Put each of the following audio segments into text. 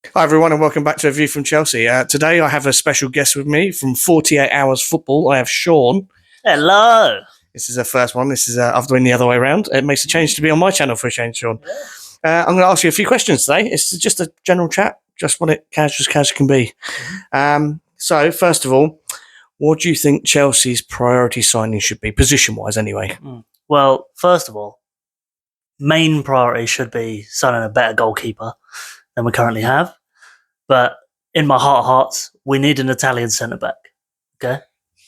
Hi, everyone, and welcome back to A View from Chelsea. Today, I have a special guest with me from 48 Hours Football. I have Sean. Hello. This is the first one. This is after doing the other way around. It makes a change to be on my channel for a change, Sean. I'm going to ask you a few questions today. It's just a general chat, just what it casual as can be. So, first of all, what do you think Chelsea's priority signing should be, position-wise, anyway? Well, first of all, main priority should be signing a better goalkeeper than we currently have. But in my heart of hearts, we need an Italian centre back. Okay,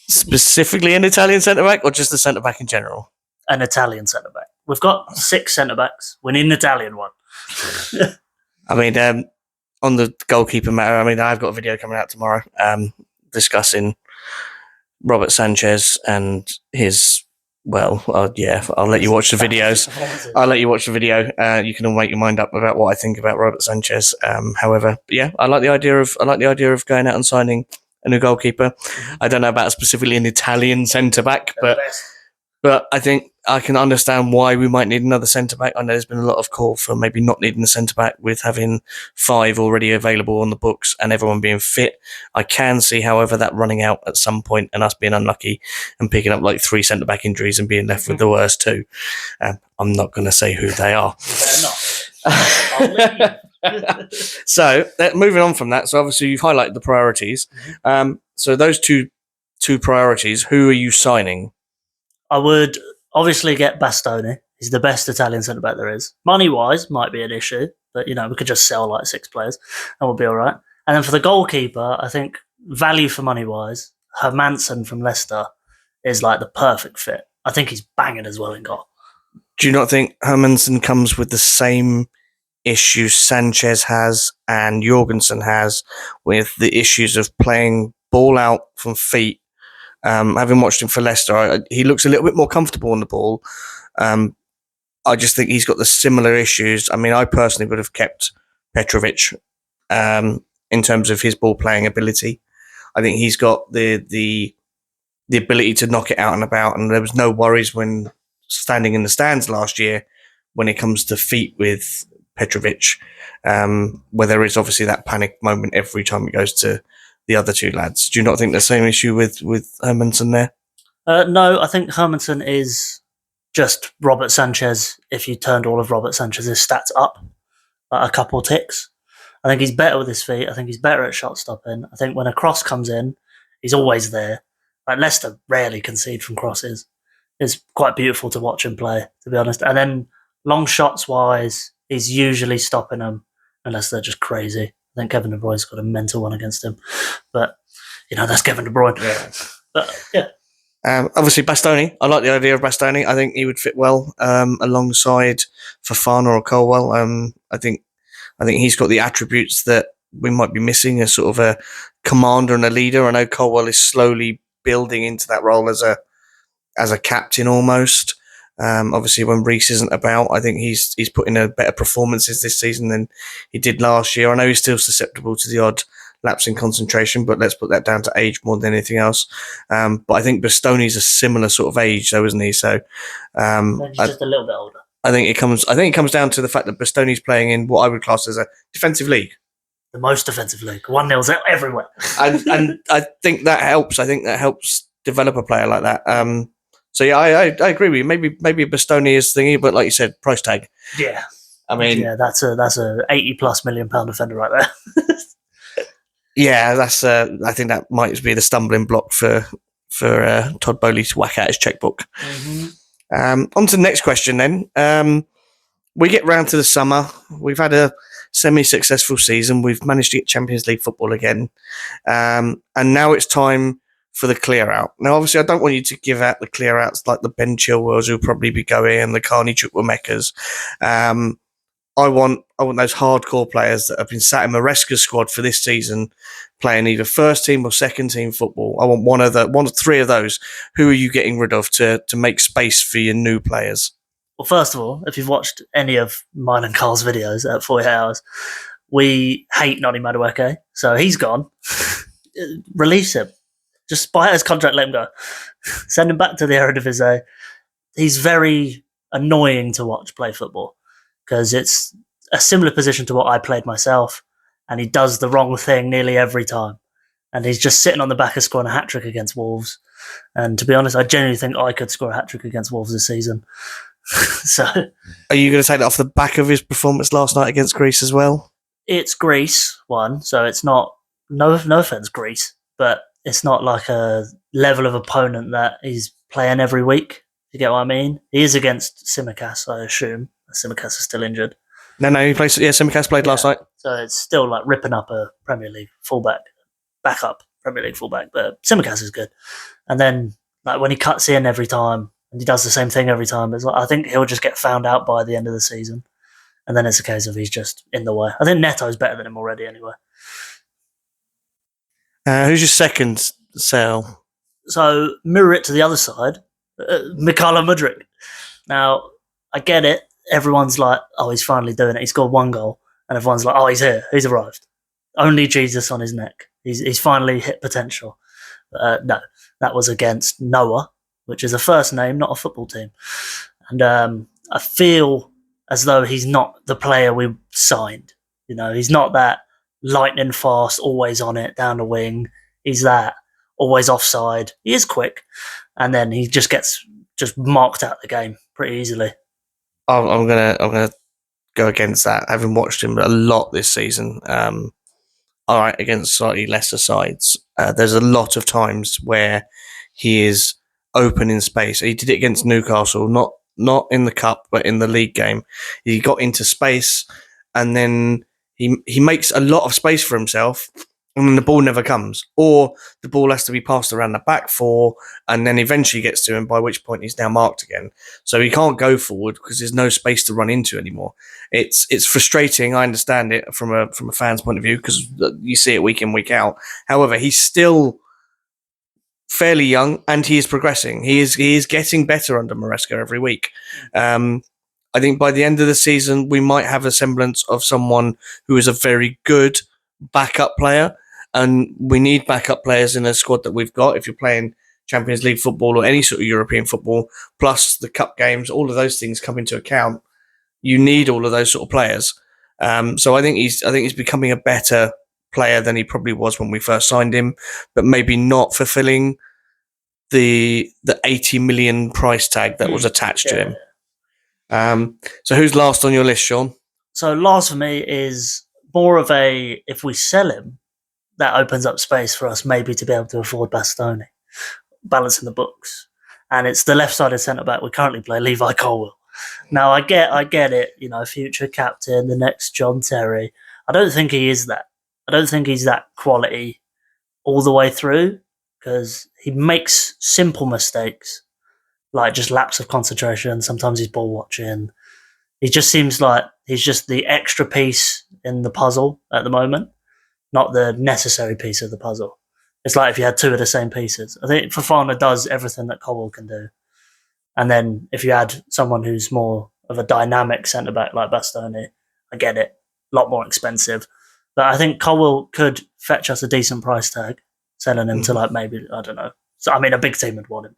Specifically an Italian centre back, or just a centre back in general? an Italian centre back. We've got 6 centre backs. We need an Italian one. I mean, on the goalkeeper matter, I mean, I've got a video coming out tomorrow discussing Robert Sanchez and his. Well, I'll let you watch the videos. I'll let you watch the video. You can all make your mind up about what I think about Robert Sanchez. However, yeah, I like the idea of going out and signing a new goalkeeper. Mm-hmm. I don't know about specifically an Italian centre back, but I think I can understand why we might need another centre back. I know there's been a lot of call for maybe not needing a centre back with having 5 already available on the books and everyone being fit. I can see, however, that running out at some point and us being unlucky and picking up like 3 centre back injuries and being left with the worst 2. I'm not going to say who they are. So moving on from that, so obviously you've highlighted the priorities. So those two priorities, who are you signing? I would obviously get Bastoni. He's the best Italian centre back there is. Money wise, might be an issue, but we could just sell like 6 players and we'll be all right. And then for the goalkeeper, I think value for money wise, Hermansen from Leicester is like the perfect fit. I think he's banging as well in goal. Do you not think Hermansen comes with the same issues Sanchez has and Jorgensen has with the issues of playing ball out from feet? Having watched him for Leicester, he looks a little bit more comfortable on the ball. I just think he's got the similar issues. I mean, I personally would have kept Petrovic in terms of his ball playing ability. I think he's got the ability to knock it out and about, and there was no worries when standing in the stands last year when it comes to feet with Petrovic, where there is obviously that panic moment every time it goes to the other 2 lads. Do you not think the same issue with Hermansen there? No, I think Hermansen is just Robert Sanchez if you turned all of Robert Sanchez's stats up a couple ticks. I think he's better with his feet. I think he's better at shot stopping. I think when a cross comes in, he's always there. Like Leicester rarely concede from crosses. It's quite beautiful to watch him play, to be honest. And then long shots wise, he's usually stopping them unless they're just crazy. I think Kevin De Bruyne's got a mental one against him. But, that's Kevin De Bruyne. Yeah. But, yeah. Obviously, Bastoni. I like the idea of Bastoni. I think he would fit well alongside Fofana or Colwell. I think he's got the attributes that we might be missing, a sort of a commander and a leader. I know Colwell is slowly building into that role as a captain almost. Obviously, when Reece isn't about, I think he's putting in better performances this season than he did last year. I know he's still susceptible to the odd lapse in concentration, but let's put that down to age more than anything else. But I think Bastoni's a similar sort of age, though, isn't he? So he's just a little bit older. I think it comes down to the fact that Bastoni's playing in what I would class as a defensive league. The most defensive league. 1-0's everywhere. and I think that helps. I think that helps develop a player like that. So yeah, I agree with you. Maybe Bastoni is thingy, but like you said, price tag. Yeah, I mean, yeah, that's a £80+ million defender right there. Yeah, that's. I think that might be the stumbling block for Todd Boehly to whack out his checkbook. Mm-hmm. On to the next question then. We get round to the summer. We've had a semi-successful season. We've managed to get Champions League football again, and now it's time for the clear out. Now, obviously, I don't want you to give out the clear outs like the Ben Chilwells who'll probably be going and the Carney Chukwuemekas. I want those hardcore players that have been sat in Maresca's squad for this season playing either first team or second team football. I want one of 3 of those. Who are you getting rid of to make space for your new players? Well, first of all, if you've watched any of mine and Carl's videos at 48 Hours, we hate Noni Madueke, so he's gone. Release him. Just buy out his contract, let him go. Send him back to the Eredivisie. He's very annoying to watch play football because it's a similar position to what I played myself. and he does the wrong thing nearly every time. And he's just sitting on the back of scoring a hat-trick against Wolves. And to be honest, I genuinely think I could score a hat-trick against Wolves this season. So, are you going to take that off the back of his performance last night against Greece as well? it's Greece, one, so it's not, no offence, Greece, but it's not like a level of opponent that he's playing every week. You get what I mean? He is against Tsimikas, I assume. Tsimikas is still injured. No, he plays. Yeah, Tsimikas played last night. So it's still like ripping up a Premier League fullback, backup Premier League fullback, but Tsimikas is good. And then like when he cuts in every time and he does the same thing every time, it's like, I think he'll just get found out by the end of the season. And then it's a case of he's just in the way. I think Neto's better than him already anyway. Who's your second sell? So mirror it to the other side, Mykhailo Mudryk. Now, I get it. Everyone's like, oh, he's finally doing it. He scored 1 goal. And everyone's like, oh, he's here. He's arrived. Only Jesus on his neck. He's finally hit potential. No, that was against Noah, which is a first name, not a football team. And I feel as though he's not the player we signed. You know, he's not that lightning fast, always on it, down the wing. He's that always offside. He is quick. And then he just gets marked out the game pretty easily. I'm gonna go against that. Having watched him a lot this season, all right, against slightly lesser sides, there's a lot of times where he is open in space. He did it against Newcastle, not in the cup, but in the league game. He got into space, and then he makes a lot of space for himself, and then the ball never comes, or the ball has to be passed around the back four, and then eventually gets to him, by which point he's now marked again. So he can't go forward because there's no space to run into anymore. It's frustrating. I understand it from a fan's point of view because you see it week in, week out. However, he's still fairly young and he is progressing. He is getting better under Maresca every week. I think by the end of the season, we might have a semblance of someone who is a very good backup player. And we need backup players in the squad that we've got. If you're playing Champions League football or any sort of European football, plus the cup games, all of those things come into account. You need all of those sort of players. So I think he's becoming a better player than he probably was when we first signed him, but maybe not fulfilling the 80 million price tag that was attached to him. So who's last on your list, Sean? So last for me is more of a, if we sell him, that opens up space for us maybe to be able to afford Bastoni, balancing the books. And it's the left-sided centre-back we currently play, Levi Colwill. Now, I get it, you know, future captain, the next John Terry. I don't think he is that. I don't think he's that quality all the way through because he makes simple mistakes, like just lapse of concentration. Sometimes he's ball watching. He just seems like he's just the extra piece in the puzzle at the moment, not the necessary piece of the puzzle. It's like if you had two of the same pieces. I think Fofana does everything that Colwill can do. And then if you add someone who's more of a dynamic centre-back like Bastoni, I get it, a lot more expensive. But I think Colwill could fetch us a decent price tag, selling him to like maybe, I don't know. So I mean, a big team would want him.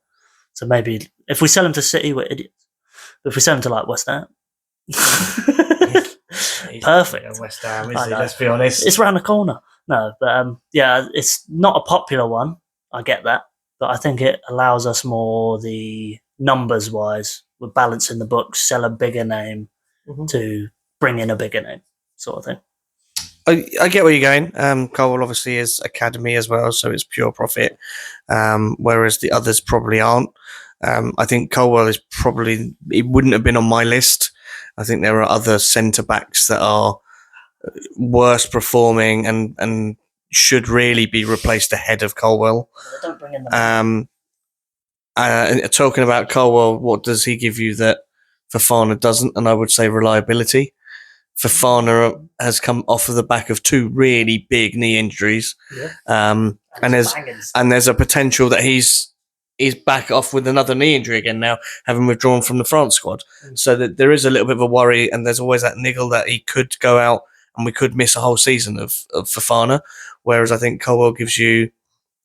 So maybe if we sell him to City, we're idiots. But if we sell him to like West Ham, perfect. West Ham, is he? Let's be honest. It's round the corner. No, but yeah, it's not a popular one. I get that. But I think it allows us more the numbers-wise. We're balancing the books, sell a bigger name to bring in a bigger name, sort of thing. I get where you're going. Colwill obviously is academy as well, so it's pure profit, whereas the others probably aren't. I think Colwill is probably, it wouldn't have been on my list. I think there are other centre-backs that are worse performing and should really be replaced ahead of Colwill. Don't bring in the talking about Colwill, what does he give you that Fofana doesn't? And I would say reliability. Fofana has come off of the back of 2 really big knee injuries, and there's a potential that he's back off with another knee injury again now, having withdrawn from the France squad. So that there is a little bit of a worry, and there's always that niggle that he could go out and we could miss a whole season of Fofana. Whereas I think Colwill gives you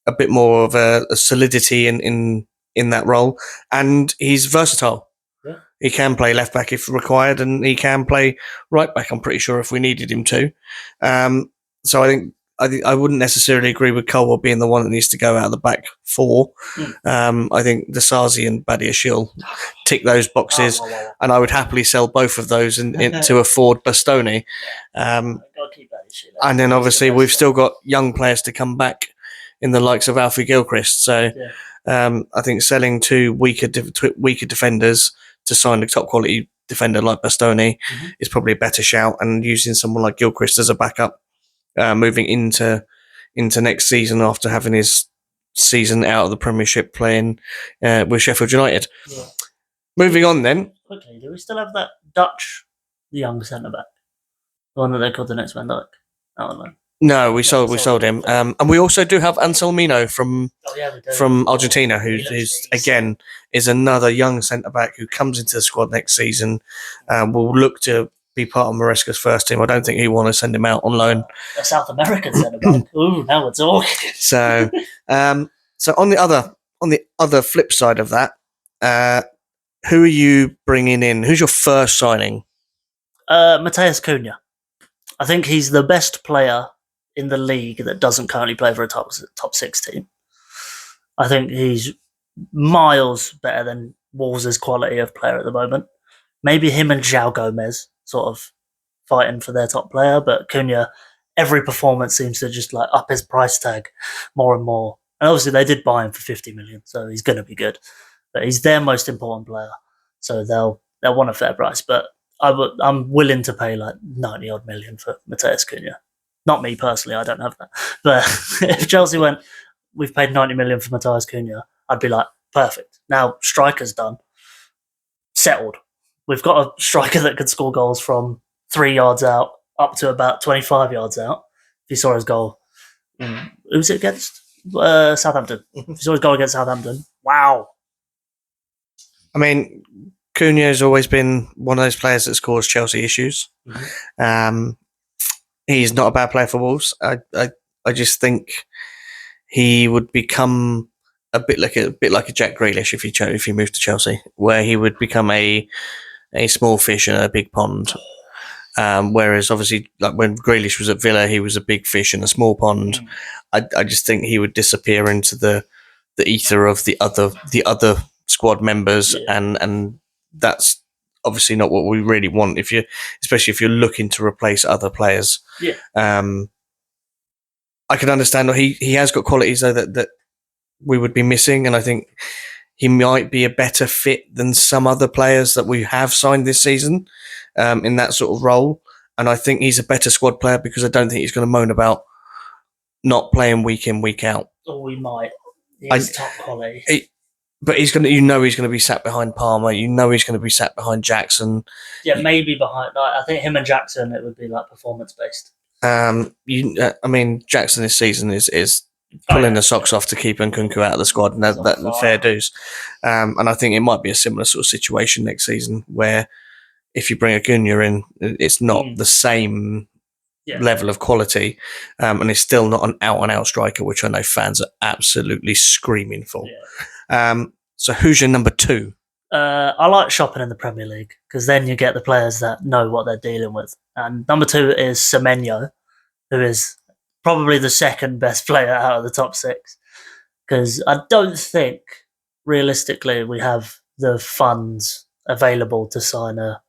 a bit more of a solidity in that role, and he's versatile. Yeah. He can play left back if required, and he can play right back. I'm pretty sure if we needed him to. So I think I wouldn't necessarily agree with Colwell being the one that needs to go out of the back four. I think Disasi and Badiashile tick those boxes, and I would happily sell both of those to afford Bastoni. And then obviously we've still got young players to come back in the likes of Alfie Gilchrist. So I think selling two weaker defenders to sign a top quality defender like Bastoni is probably a better shout, and using someone like Gilchrist as a backup moving into next season after having his season out of the Premiership playing with Sheffield United. Yeah. Moving on then. Quickly, do we still have that Dutch young centre back? The one that they called the next Van Dijk? No, we sold him. And we also do have Anselmino from Argentina, who's again is another young centre back who comes into the squad next season. Will look to be part of Maresca's first team. I don't think he want to send him out on loan. A South American centre back. Ooh, now we're talking. So on the other flip side of that, who are you bringing in? Who's your first signing? Matheus Cunha. I think he's the best player in the league that doesn't currently play for a top 6 team. I think he's miles better than Wolves' quality of player at the moment. Maybe him and João Gomez sort of fighting for their top player, but Cunha, every performance seems to just like up his price tag more and more. And obviously they did buy him for 50 million, so he's going to be good. But he's their most important player, so they'll want a fair price. But I'm willing to pay like 90 odd million for Matheus Cunha. Not me personally, I don't have that. But if Chelsea went, we've paid 90 million for Matheus Cunha, I'd be like, perfect. Now striker's done. Settled. We've got a striker that can score goals from 3 yards out up to about 25 yards out. If you saw his goal, who's it against? Southampton. If you saw his goal against Southampton, wow. I mean, Cunha has always been one of those players that's caused Chelsea issues. He's not a bad player for Wolves. I just think he would become a bit like a Jack Grealish if he moved to Chelsea, where he would become a small fish in a big pond. Whereas obviously, like when Grealish was at Villa, he was a big fish in a small pond. I just think he would disappear into the ether of the other squad members, and that's obviously not what we really want. Especially if you're looking to replace other players. Yeah. I can understand he has got qualities though that we would be missing, and I think he might be a better fit than some other players that we have signed this season in that sort of role. And I think he's a better squad player because I don't think he's going to moan about not playing week in, week out. Or he might. He's top quality. But he's going to be sat behind Palmer. He's going to be sat behind Jackson. Yeah, maybe behind. I think him and Jackson, it would be like performance based. I mean, Jackson this season is pulling the socks off to keep Nkunku out of the squad, and that fair dues. And I think it might be a similar sort of situation next season, where if you bring Acuna in, it's not the same level of quality, and it's still not an out-and-out striker, which I know fans are absolutely screaming for. Yeah. So who's your number 2? I like shopping in the Premier League because then you get the players that know what they're dealing with. And number 2 is Semenyo, who is probably the second best player out of the top 6. Because I don't think, realistically, we have the funds available to sign a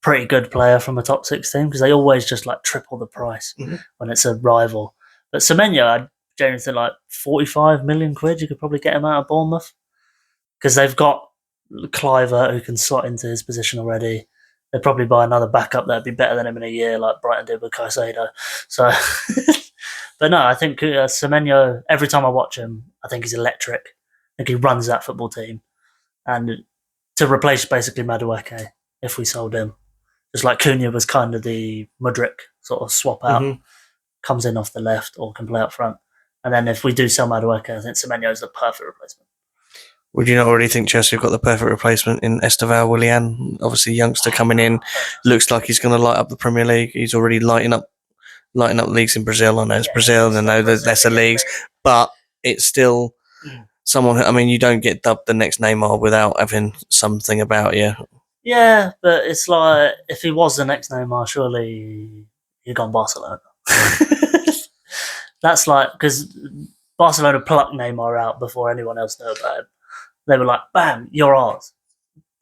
pretty good player from a top 6 team, because they always just like triple the price when it's a rival. But Semenyo, I generally think like 45 million quid, you could probably get him out of Bournemouth. Because they've got Cliver, who can slot into his position already. They'd probably buy another backup that'd be better than him in a year, like Brighton did with Caicedo. So, but no, I think Semenyo, every time I watch him, I think he's electric. I think he runs that football team. And to replace basically Madueke, if we sold him, just like Cunha was kind of the Mudryk sort of swap out, comes in off the left or can play up front. And then if we do sell Madueke, I think Semenyo is the perfect replacement. Would you not already think Chelsea have got the perfect replacement in Esteval Willian? Obviously, youngster coming in, looks like he's going to light up the Premier League. He's already lighting up leagues in Brazil. I know it's Brazil, and I know there's lesser leagues, but it's still someone. I mean, you don't get dubbed the next Neymar without having something about you. Yeah, but it's like if he was the next Neymar, surely he'd gone Barcelona. That's like because Barcelona plucked Neymar out before anyone else knew about him. They were like, "Bam, you're ours."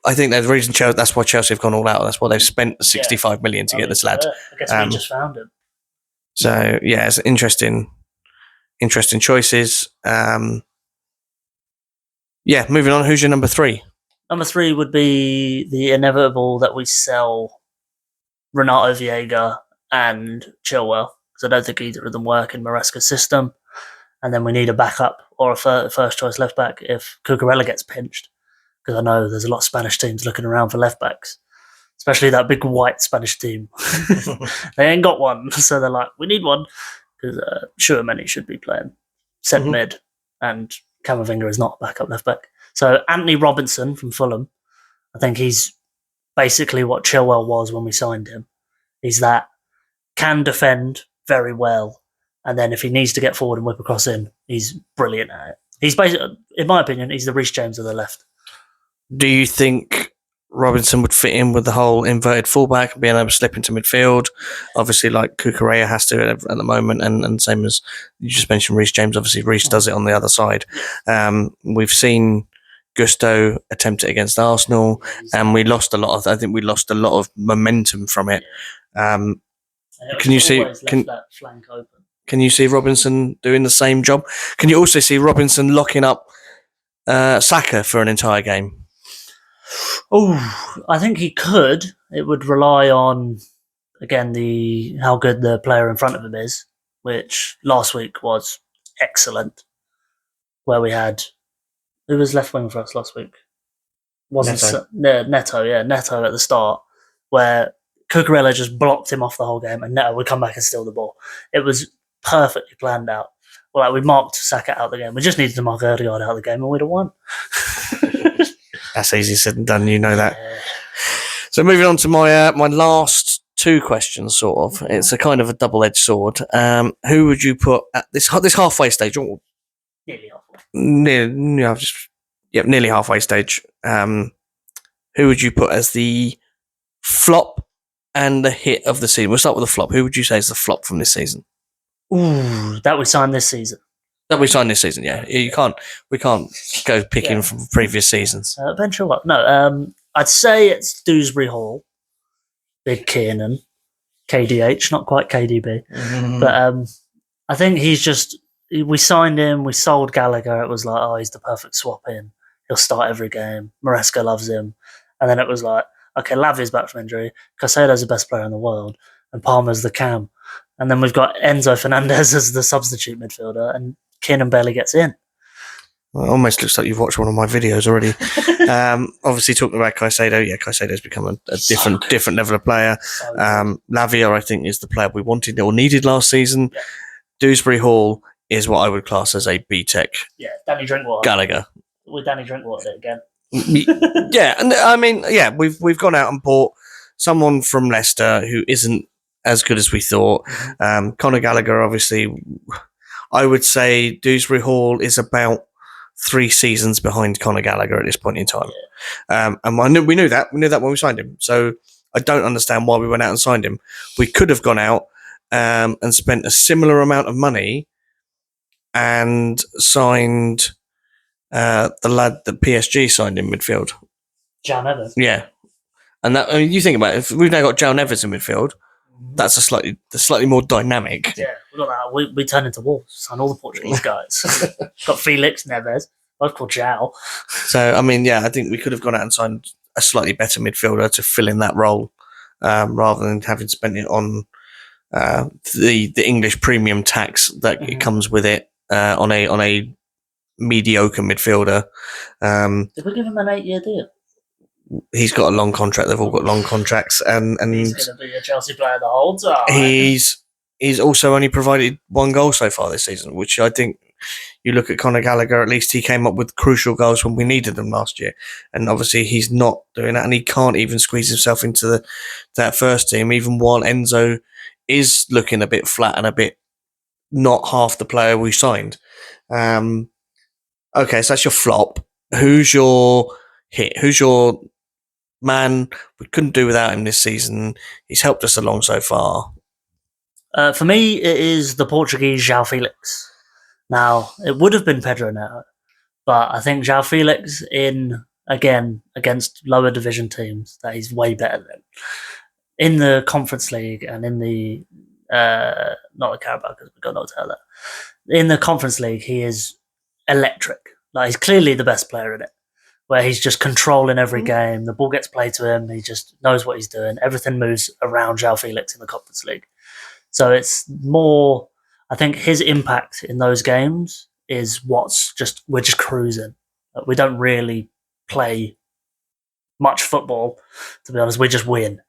I think there's a reason. That's why Chelsea have gone all out. That's why they've spent 65 million to get this lad. I guess we just found him. So yeah, it's interesting choices. Yeah, moving on. Who's your number 3? Number 3 would be the inevitable that we sell Renato Viega and Chilwell, because I don't think either of them work in Maresca's system. And then we need a backup or a first choice left back if Cucurella gets pinched, because I know there's a lot of Spanish teams looking around for left backs, especially that big white Spanish team. They ain't got one, so they're like, we need one, because Tchouaméni should be playing centre mid, and Camavinga is not a backup left back. So Anthony Robinson from Fulham, I think he's basically what Chilwell was when we signed him. He's that can defend very well, and then if he needs to get forward and whip across in, he's brilliant at it. He's basically, in my opinion, he's the Reece James of the left. Do you think Robinson would fit in with the whole inverted fullback and being able to slip into midfield? Obviously, like Cucurella has to at the moment, and same as you just mentioned, Reece James. Obviously, Reece does it on the other side. We've seen Gusto attempt it against Arsenal, and we lost a lot of. I think we lost a lot of momentum from it. Can you see? That flank open. Can you see Robinson doing the same job? Can you also see Robinson locking up Saka for an entire game? Oh, I think he could. It would rely on, again, how good the player in front of him is, which last week was excellent. Where we had, who was left wing for us last week? Neto at the start, where Cucurella just blocked him off the whole game, and Neto would come back and steal the ball. It was perfectly planned out. Well, like we marked Saka out of the game. We just needed to mark Odegaard out of the game, and we'd have won. That's easy said and done. You know that. So moving on to my my last 2 questions, sort of. It's a kind of a double-edged sword. Who would you put at this halfway stage? Nearly halfway. Nearly halfway stage. Who would you put as the flop and the hit of the season? We'll start with the flop. Who would you say is the flop from this season? Ooh, that we signed this season. That we signed this season, yeah. We can't go picking from previous seasons. Ben Chilwell. No, I'd say it's Dewsbury Hall, Big Kiernan, KDH, not quite KDB. But I think we signed him, we sold Gallagher. It was like, oh, he's the perfect swap in. He'll start every game. Maresca loves him. And then it was like, okay, Lavia's back from injury. Caicedo's the best player in the world. And Palmer's the cam. And then we've got Enzo Fernandez as the substitute midfielder, and Kiernan barely gets in. Well, it almost looks like you've watched one of my videos already. Obviously, talking about Caicedo, Caicedo's become a different level of player. Lavia, I think, is the player we wanted or needed last season. Yeah. Dewsbury Hall is what I would class as a B-Tech. Yeah, Danny Drinkwater. Gallagher. With Danny Drinkwater again. Yeah, and I mean, yeah, we've gone out and bought someone from Leicester who isn't as good as we thought. Conor Gallagher, obviously, I would say Dewsbury Hall is about 3 seasons behind Conor Gallagher at this point in time. Yeah. And we knew that when we signed him. So I don't understand why we went out and signed him. We could have gone out and spent a similar amount of money and signed the lad that PSG signed in midfield. João Neves. Yeah. And that, I mean, you think about it, if we've now got João Neves in midfield, that's a slightly more dynamic. Yeah, we got that. We turned into wolves, signed all the Portuguese guys. Got Felix, Neves, both called João. So, I mean, yeah, I think we could have gone out and signed a slightly better midfielder to fill in that role, rather than having spent it on the English premium tax that it comes with it on a mediocre midfielder. Did we give him an 8-year deal? He's got a long contract. They've all got long contracts, and he's going to be a Chelsea player the whole time. He's also only provided 1 goal so far this season, which I think you look at Conor Gallagher. At least he came up with crucial goals when we needed them last year, and obviously he's not doing that, and he can't even squeeze himself into that first team, even while Enzo is looking a bit flat and a bit not half the player we signed. Okay, so that's your flop. Who's your hit? Who's your man? We couldn't do without him this season. He's helped us along so far. For me, it is the Portuguese João Felix. Now, it would have been Pedro Neto, but I think João Felix again against lower division teams that he's way better than in the Conference League and in the not the Carabao because we've got no tell that. In the Conference League, he is electric. Like he's clearly the best player in it, where he's just controlling every game. The ball gets played to him. He just knows what he's doing. Everything moves around João Felix in the Conference League. So it's more, I think his impact in those games is we're just cruising. We don't really play much football, to be honest. We just win.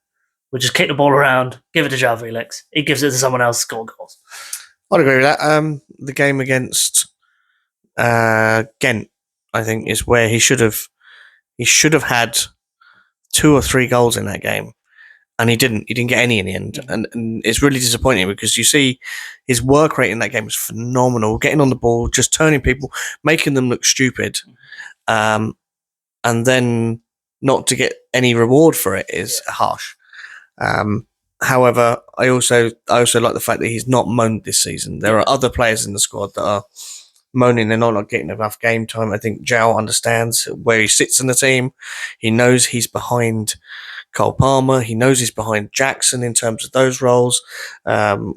We just kick the ball around, give it to João Felix. He gives it to someone else, score goals. I'd agree with that. The game against Ghent, I think, is where he should have had 2 or 3 goals in that game. And he didn't. He didn't get any in the end. And it's really disappointing because you see his work rate in that game was phenomenal. Getting on the ball, just turning people, making them look stupid. And then not to get any reward for it is harsh. However, I also like the fact that he's not moaned this season. There are other players in the squad that are moaning they're not getting enough game time. I think João understands where he sits in the team. He knows he's behind Cole Palmer. He knows he's behind Jackson in terms of those roles.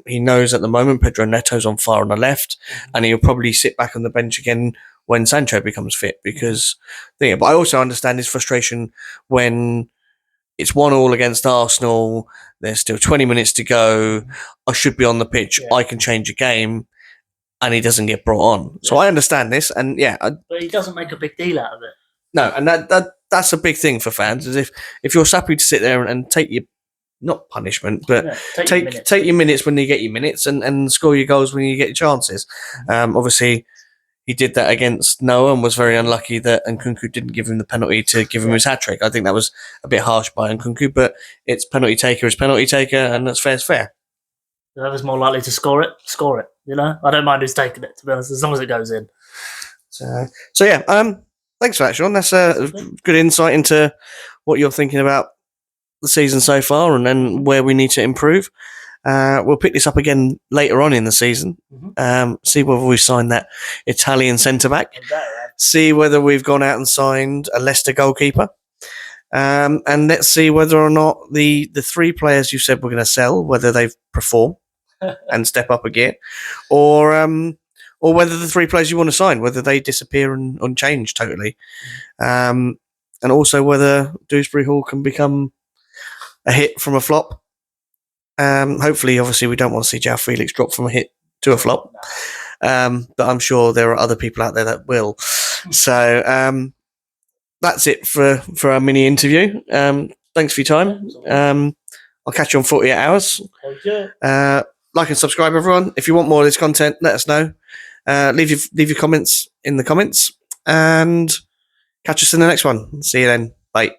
He knows at the moment Pedro Neto's on fire on the left, and he'll probably sit back on the bench again when Sancho becomes fit. But I also understand his frustration when it's 1-1 against Arsenal. There's still 20 minutes to go. I should be on the pitch. Yeah. I can change a game, and he doesn't get brought on. Yeah. So I understand this, and but he doesn't make a big deal out of it. No, and that's a big thing for fans. Is if you're happy to sit there and take your not punishment, but take your minutes when you get your minutes, and score your goals when you get your chances. Obviously, he did that against Noah and was very unlucky that Nkunku didn't give him the penalty to give him his hat-trick. I think that was a bit harsh by Nkunku, but it's penalty taker is penalty taker, and that's fair is fair. Whoever's more likely to score it, score it. You know, I don't mind who's taking it, to be honest, as long as it goes in. So yeah, thanks for that, Sean. That's a good insight into what you're thinking about the season so far and then where we need to improve. We'll pick this up again later on in the season. See whether we've signed that Italian centre-back. See whether we've gone out and signed a Leicester goalkeeper. And let's see whether or not the 3 players you said we're going to sell, whether they perform and step up a gear, or whether the 3 players you want to sign, whether they disappear and change totally. And also whether Dewsbury Hall can become a hit from a flop. Hopefully, obviously, we don't want to see João Felix drop from a hit to a flop. But I'm sure there are other people out there that will. So that's it for our mini interview. Thanks for your time. I'll catch you on 48 hours. Like and subscribe, everyone. If you want more of this content, let us know. Leave your comments in the comments and catch us in the next one. See you then. Bye.